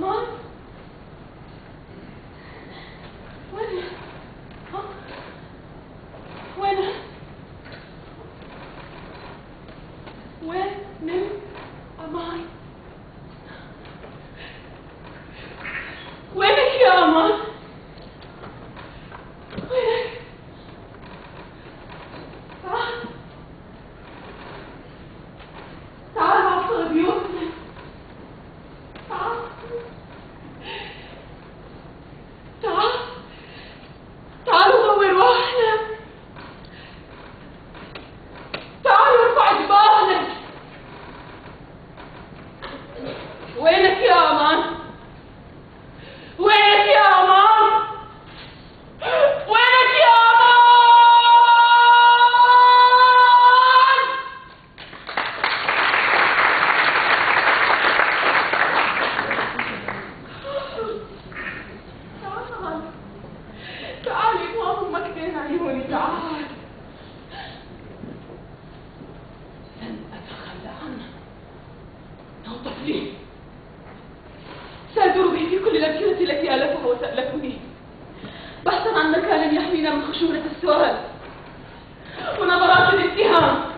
أمان؟ وين؟ ها؟ وين؟ وين أمان؟ وينك يا أمان؟ وينك؟ تعال تعال عصر بيوتنا. تعال تعال تعالوا نور واحنا. تعالوا ارفع جبالك. وينك يا أمان؟ وينك يا أمان؟ وينك يا أمان؟ تعال تعال يا أمك بين عيوني. تعال. لن أتخلى عنه. إنه طفلي. سأدور به في كل الأمكنة التي ألفها وسألفني بحثا عن مكان يحمينا من خشونة السؤال ونظرات الاتهام.